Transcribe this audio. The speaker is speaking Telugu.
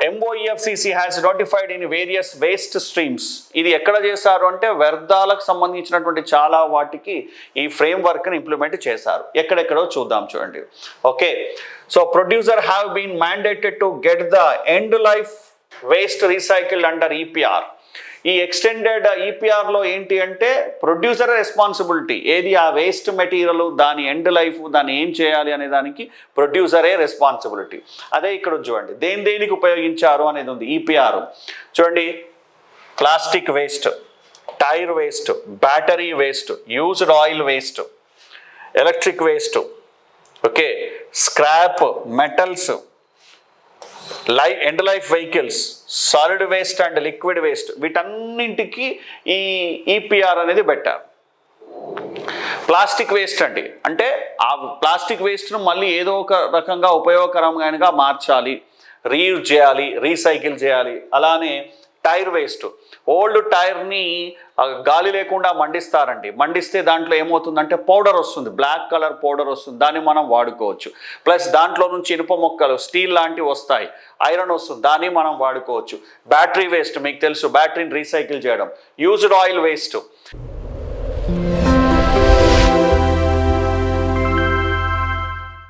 MOEFCC has notified in various waste streams. ఇది ఎక్కడ చేశారు అంటే వ్యర్థాలకు సంబంధించినటువంటి చాలా వాటికి ఈ ఫ్రేమ్వర్క్ని ఇంప్లిమెంట్ చేశారు. ఎక్కడెక్కడో చూద్దాం చూడండి. Okay, so producer have been mandated to get the end life waste recycled under EPR. ఈ ఎక్స్టెండెడ్ EPRలో ఏంటి అంటే ప్రొడ్యూసర్ రెస్పాన్సిబిలిటీ, ఏది ఆ వేస్ట్ మెటీరియల్ దాని ఎండ్ లైఫ్ దాన్ని ఏం చేయాలి అనే దానికి ప్రొడ్యూసరే రెస్పాన్సిబిలిటీ. అదే ఇక్కడ చూడండి దేనికి ఉపయోగించారు అనేది ఉంది. EPR చూడండి, plastic waste, tyre waste, battery waste, used oil waste, electric waste, okay, scrap, metals, end life vehicles, solid waste and liquid waste, వీటన్నింటికి ఈ EPR అనేది పెట్టారు. ప్లాస్టిక్ వేస్ట్ అండి, అంటే ఆ ప్లాస్టిక్ వేస్ట్ను మళ్ళీ ఏదో ఒక రకంగా ఉపయోగకరంగా మార్చాలి, రీయూజ్ చేయాలి, రీసైకిల్ చేయాలి. అలానే టైర్ వేస్ట్, ఓల్డ్ టైర్ని గాలి లేకుండా మండిస్తారండి. మండిస్తే దాంట్లో ఏమవుతుందంటే పౌడర్ వస్తుంది, బ్లాక్ కలర్ పౌడర్ వస్తుంది, దాన్ని మనం వాడుకోవచ్చు. ప్లస్ దాంట్లో నుంచి ఇనుప మొక్కలు, స్టీల్ లాంటివి వస్తాయి, ఐరన్ వస్తుంది, దాన్ని మనం వాడుకోవచ్చు. బ్యాటరీ వేస్ట్ మీకు తెలుసు, బ్యాటరీని రీసైకిల్ చేయడం. Used oil waste,